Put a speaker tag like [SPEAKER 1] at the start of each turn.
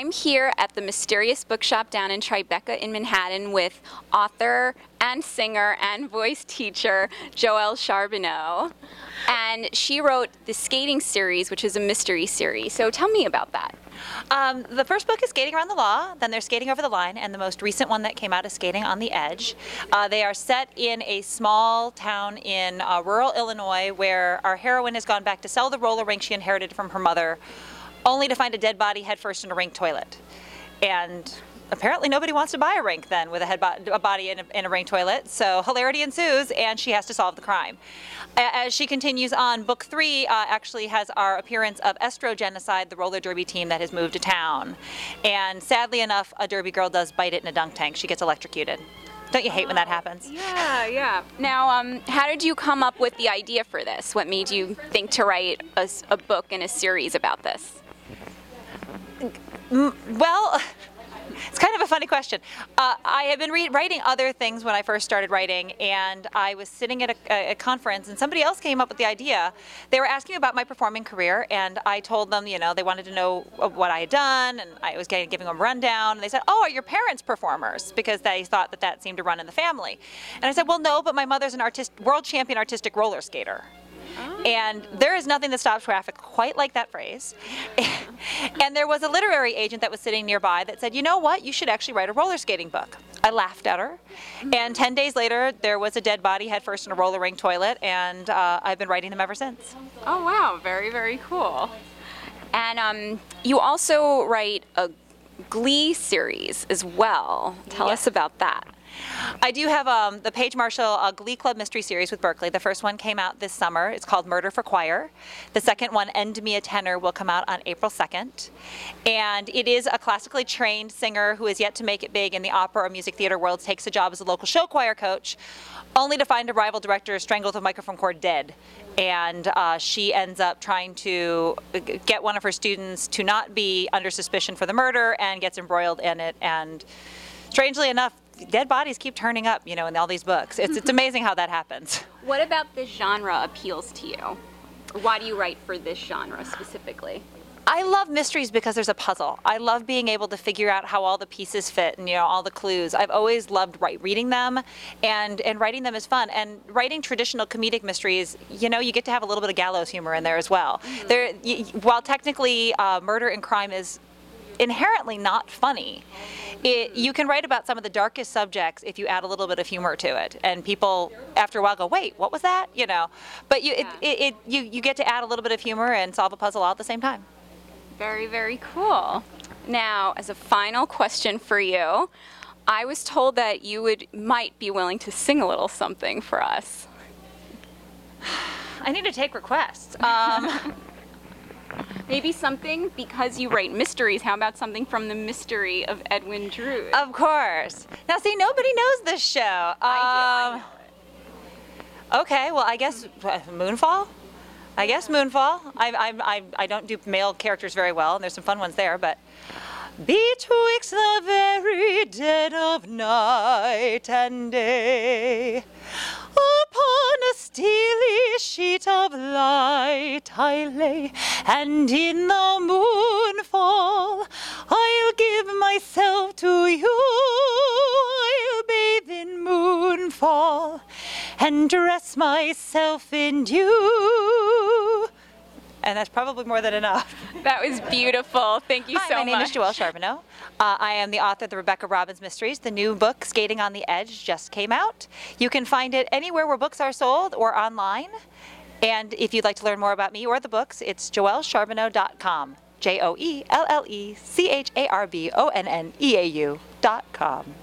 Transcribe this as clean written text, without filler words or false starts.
[SPEAKER 1] I'm here at the Mysterious Bookshop down in Tribeca in Manhattan with author and singer and voice teacher Joelle Charbonneau. And she wrote the Skating series, which is a mystery series. So tell me about that.
[SPEAKER 2] The first book is Skating Around the Law, then there's Skating Over the Line, and the most recent one that came out is Skating on the Edge. They are set in a small town in rural Illinois where our heroine has gone back to sell the roller rink she inherited from her mother, only to find a dead body headfirst in a rink toilet. And apparently nobody wants to buy a rink then with a body in a rink toilet, so hilarity ensues and she has to solve the crime. As she continues on, book 3 actually has our appearance of Estro Genocide, the roller derby team that has moved to town. And sadly enough, a derby girl does bite it in a dunk tank. She gets electrocuted. Don't you hate when that happens?
[SPEAKER 1] Yeah. Now, how did you come up with the idea for this? What made you think to write a book and a series about this?
[SPEAKER 2] Well, it's kind of a funny question. I had been writing other things when I first started writing, and I was sitting at a conference, and somebody else came up with the idea. They were asking about my performing career, and I told them, they wanted to know what I had done, and I was giving them a rundown, and they said, "Oh, are your parents performers?" Because they thought that seemed to run in the family. And I said, "Well, no, but my mother's an world champion artistic roller skater." And there is nothing that stops traffic quite like that phrase. And there was a literary agent that was sitting nearby that said, "You know what, you should actually write a roller skating book." I laughed at her. And 10 days later, there was a dead body headfirst in a roller rink toilet, and I've been writing them ever since.
[SPEAKER 1] Oh, wow. Very, very cool. And you also write a Glee series as well. Tell us about that.
[SPEAKER 2] I do have the Paige Marshall Glee Club Mystery Series with Berkeley. The first one came out this summer. It's called Murder for Choir. The second one, End Me a Tenor, will come out on April 2nd. And it is a classically trained singer who is yet to make it big in the opera or music theater world, takes a job as a local show choir coach, only to find a rival director strangled with a microphone cord dead. And she ends up trying to get one of her students to not be under suspicion for the murder and gets embroiled in it. And strangely enough, dead bodies keep turning up, in all these books. It's amazing how that happens.
[SPEAKER 1] What about this genre appeals to you? Or why do you write for this genre specifically?
[SPEAKER 2] I love mysteries because there's a puzzle. I love being able to figure out how all the pieces fit and all the clues. I've always loved reading them, and writing them is fun. And writing traditional comedic mysteries, you get to have a little bit of gallows humor in there as well. While technically murder and crime is inherently not funny, you can write about some of the darkest subjects if you add a little bit of humor to it, and people after a while go, "Wait, what was that?" But you get to add a little bit of humor and solve a puzzle all at the same time.
[SPEAKER 1] Very, very cool. Now, as a final question for you, I was told that you might be willing to sing a little something for us.
[SPEAKER 2] I need to take requests.
[SPEAKER 1] Maybe something, because you write mysteries, how about something from The Mystery of Edwin Drood?
[SPEAKER 2] Of course. Now see, nobody knows this show.
[SPEAKER 1] I know it.
[SPEAKER 2] Okay, well I guess Moonfall? I guess Moonfall. I don't do male characters very well, and there's some fun ones there, but betwixt the very dead of night and day, upon a steely sheet of light I lay, and in the moonfall I'll give myself to you. I'll bathe in moonfall and dress myself in dew. And that's probably more than enough.
[SPEAKER 1] That was beautiful. Thank you so much.
[SPEAKER 2] My name is Joelle Charbonneau. I am the author of the Rebecca Robbins Mysteries. The new book, Skating on the Edge, just came out. You can find it anywhere where books are sold or online. And if you'd like to learn more about me or the books, it's joellecharbonneau.com. JoelleCharbonneau.com.